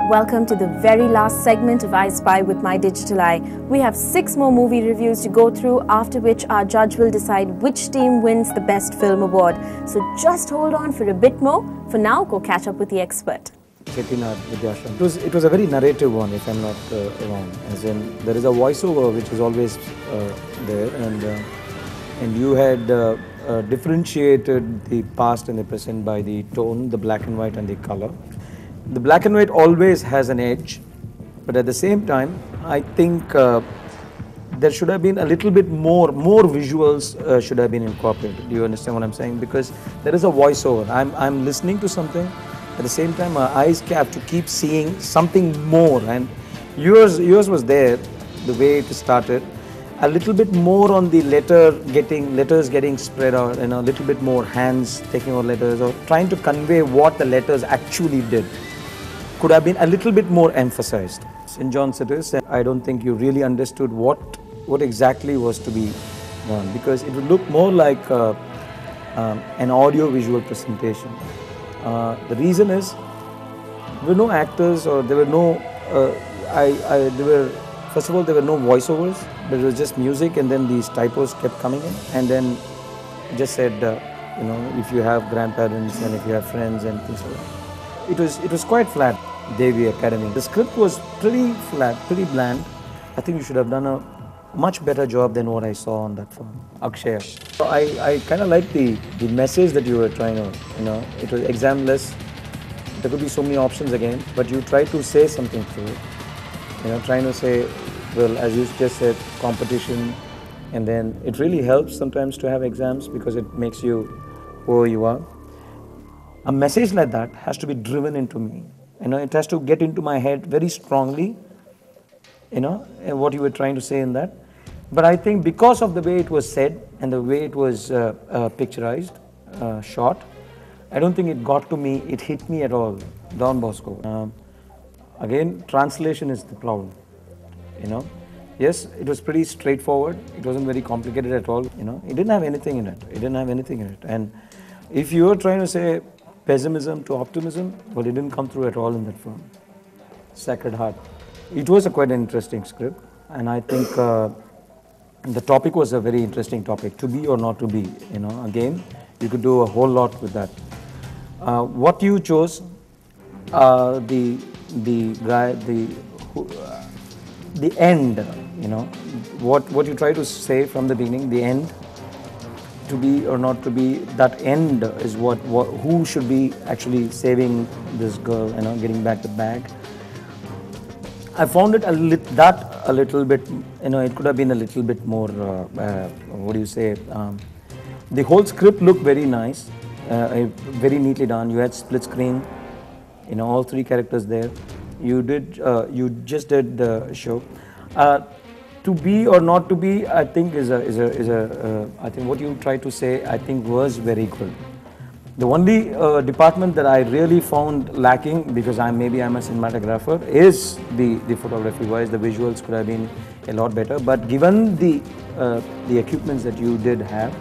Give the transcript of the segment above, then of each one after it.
welcome to the very last segment of I Spy with my digital eye. We have 6 more movie reviews to go through, after which our judge will decide which team wins the best film award. So just hold on for a bit more. For now, go catch up with the expert. It was a very narrative one, if I'm not wrong. As in, there is a voiceover which is always there, and you had differentiated the past and the present by the tone, the black and white and the color. The black and white always has an edge, but at the same time, I think there should have been a little bit more visuals should have been incorporated. Do you understand what I'm saying? Because there is a voiceover. I'm listening to something. At the same time, my eyes have to keep seeing something more, and yours was there, the way it started, a little bit more on the letters getting spread out, a little bit more hands taking out letters, or trying to convey what the letters actually did. Could have been a little bit more emphasized. St. John Cities, I don't think you really understood what exactly was to be done, because it would look more like an audio-visual presentation. The reason is, there were no actors, or there were no, first of all, there were no voiceovers, but it was just music, and then these typos kept coming in, and then it just said, if you have grandparents and if you have friends and things like that. It was quite flat, Ndtv Academy. The script was pretty flat, pretty bland. I think you should have done a much better job than what I saw on that film. Akshay. So I kind of like the message that you were trying to, it was examless. There could be so many options again, but you try to say something through it. Trying to say, well, as you just said, competition, and then it really helps sometimes to have exams because it makes you who you are. A message like that has to be driven into me. It has to get into my head very strongly, what you were trying to say in that. But I think because of the way it was said and the way it was picturized, shot, I don't think it got to me, it hit me at all, Don Bosco. Again, translation is the problem, Yes, it was pretty straightforward. It wasn't very complicated at all, It didn't have anything in it. And if you were trying to say pessimism to optimism, well, it didn't come through at all in that film. Sacred Heart. It was quite an interesting script, and I think the topic was a very interesting topic, to be or not to be. Again, you could do a whole lot with that. What you chose, the end, what you try to say from the beginning, the end, to be or not to be, that end is who should be actually saving this girl, getting back the bag. I found it a little bit, it could have been a little bit more, the whole script looked very nice, very neatly done. You had split screen, all 3 characters there. You just did the show. To be or not to be, I think I think what you tried to say, I think was very good. The only department that I really found lacking, because I'm a cinematographer, is the photography wise. The visuals could have been a lot better, but given the equipments that you did have,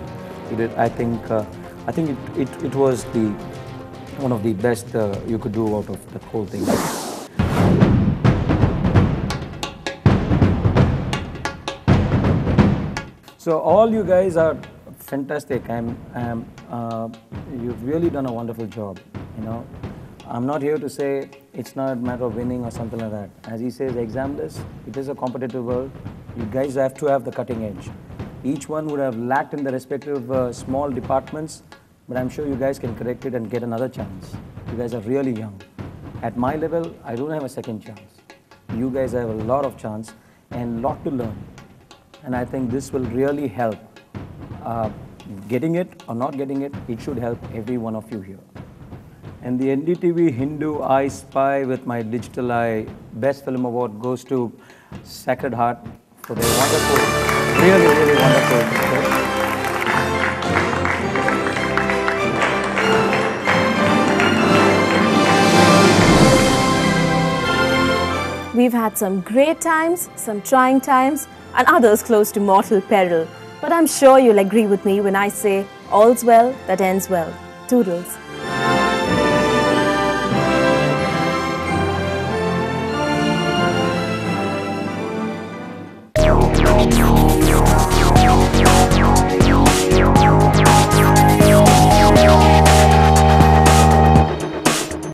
I think it was one of the best you could do out of the whole thing. So all you guys are fantastic. You've really done a wonderful job. I'm not here to say it's not a matter of winning or something like that. As he says, examless. It is a competitive world. You guys have to have the cutting edge. Each one would have lacked in the respective small departments, but I'm sure you guys can correct it and get another chance. You guys are really young. At my level, I don't have a second chance. You guys have a lot of chance and a lot to learn. And I think this will really help. Getting it or not getting it, it should help every one of you here. And the Ndtv Hindu I Spy with my digital eye Best Film Award goes to Sacred Heart for their wonderful, really wonderful script. We've had some great times, some trying times, and others close to mortal peril. But I'm sure you'll agree with me when I say, all's well that ends well. Toodles. Judgement.